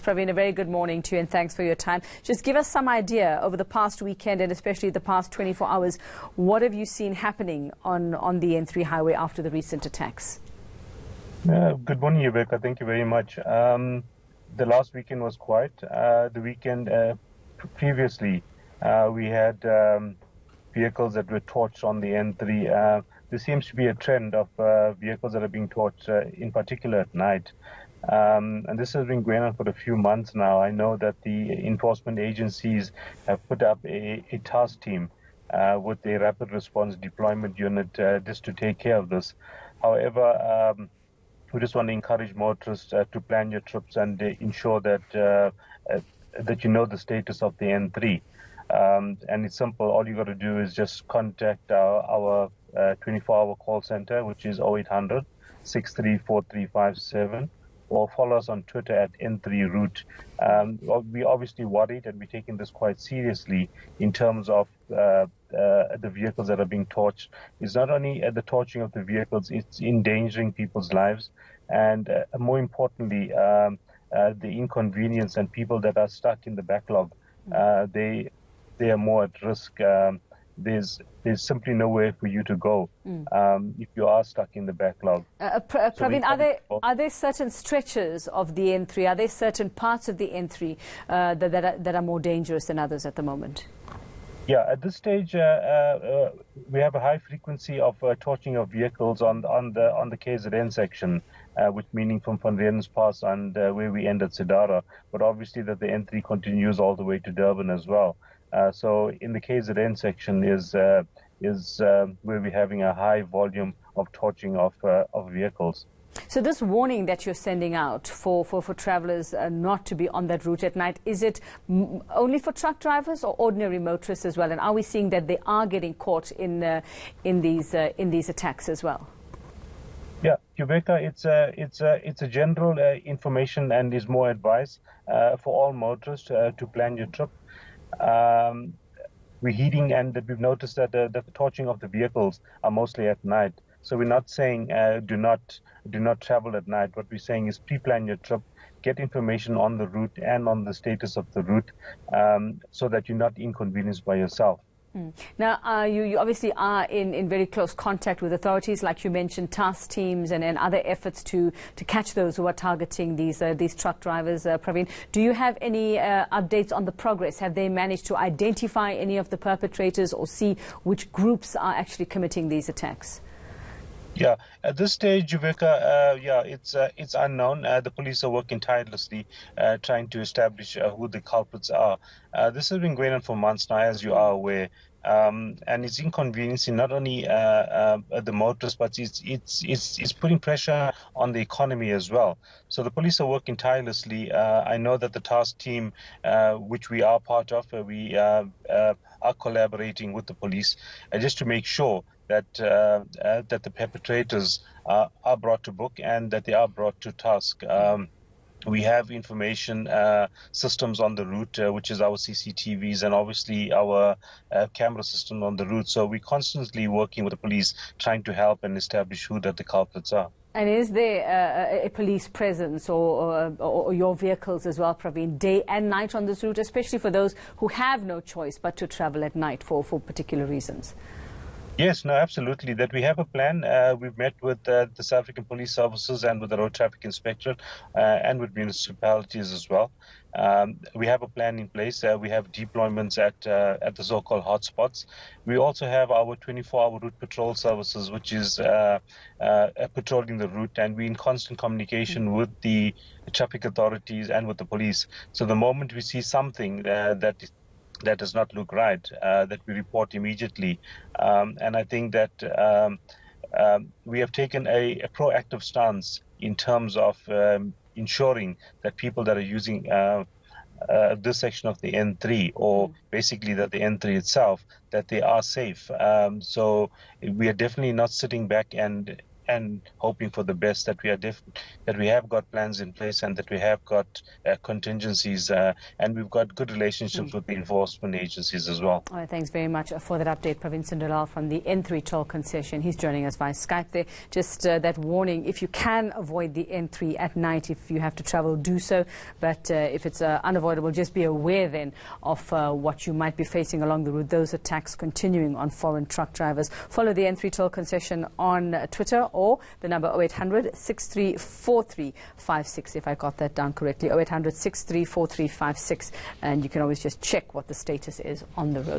Praveen, a very good morning to you and thanks for your time. Just give us some idea over the past weekend and especially the past 24 hours, what have you seen happening on the N3 highway after the recent attacks? Good morning, Rebecca. Thank you very much. The last weekend was quiet. The weekend previously, we had vehicles that were torched on the N3. There seems to be a trend of vehicles that are being torched, in particular at night. And this has been going on for a few months now. I know that the enforcement agencies have put up a task team with a rapid response deployment unit just to take care of this. However, we just want to encourage motorists to plan your trips and ensure that that you know the status of the N3. And it's simple. All you got to do is just contact our 24-hour call center, which is 0800 634357. Or follow us on Twitter at N3 Route. We're obviously worried and we're taking this quite seriously in terms of the vehicles that are being torched. It's not only the torching of the vehicles, it's endangering people's lives. And more importantly, the inconvenience and people that are stuck in the backlog, they are more at risk. There's simply nowhere for you to go if you are stuck in the backlog. Praveen, are there certain stretches of the N3? Are there certain parts of the N3 that are more dangerous than others at the moment? Yeah, at this stage, we have a high frequency of torching of vehicles on the KZN section, which meaning from Van Rieden's Pass and where we end at Sidara. But obviously that the N3 continues all the way to Durban as well. So in the KZN section is where we're having a high volume of torching of vehicles. So this warning that you're sending out for travellers not to be on that route at night, is it only for truck drivers or ordinary motorists as well? And are we seeing that they are getting caught in these attacks as well? Yeah, Rebecca, it's a general information and is more advice for all motorists to plan your trip. We're heeding, and we've noticed that the torching of the vehicles are mostly at night. So we're not saying do not travel at night. What we're saying is pre-plan your trip, get information on the route and on the status of the route, so that you're not inconvenienced by yourself. Now, you obviously are in very close contact with authorities, like you mentioned, task teams and other efforts to catch those who are targeting these truck drivers. Praveen, do you have any updates on the progress? Have they managed to identify any of the perpetrators or see which groups are actually committing these attacks? Yeah, at this stage, Rebecca, it's unknown. The police are working tirelessly trying to establish who the culprits are. This has been going on for months now, as you are aware. And it's inconveniencing not only the motorists, but it's putting pressure on the economy as well. So the police are working tirelessly. I know that the task team, which we are part of, we are collaborating with the police just to make sure that the perpetrators are brought to book and that they are brought to task. We have information systems on the route, which is our CCTVs and obviously our camera system on the route. So we're constantly working with the police, trying to help and establish who that the culprits are. And is there a police presence or your vehicles as well, Praveen, day and night on this route, especially for those who have no choice but to travel at night for particular reasons? Yes, no, absolutely. That we have a plan. We've met with the South African Police Services and with the Road Traffic Inspectorate and with municipalities as well. We have a plan in place. We have deployments at the so-called hotspots. We also have our 24-hour route patrol services, which is patrolling the route, and we're in constant communication with the traffic authorities and with the police. So the moment we see something that does not look right, that we report immediately. And I think that we have taken a proactive stance in terms of ensuring that people that are using this section of the N3, or basically that the N3 itself, that they are safe. So we are definitely not sitting back and and hoping for the best, that we have got plans in place and that we have got contingencies and we've got good relationships with the enforcement agencies as well. All right, thanks very much for that update, Praveen Sunderlal from the N3 Toll Concession. He's joining us via Skype there. Just that warning, if you can avoid the N3 at night, if you have to travel, do so. But if it's unavoidable, just be aware then of what you might be facing along the route. Those attacks continuing on foreign truck drivers. Follow the N3 Toll Concession on Twitter or the number 0800 634356, if I got that down correctly, 0800 634356, and you can always just check what the status is on the road.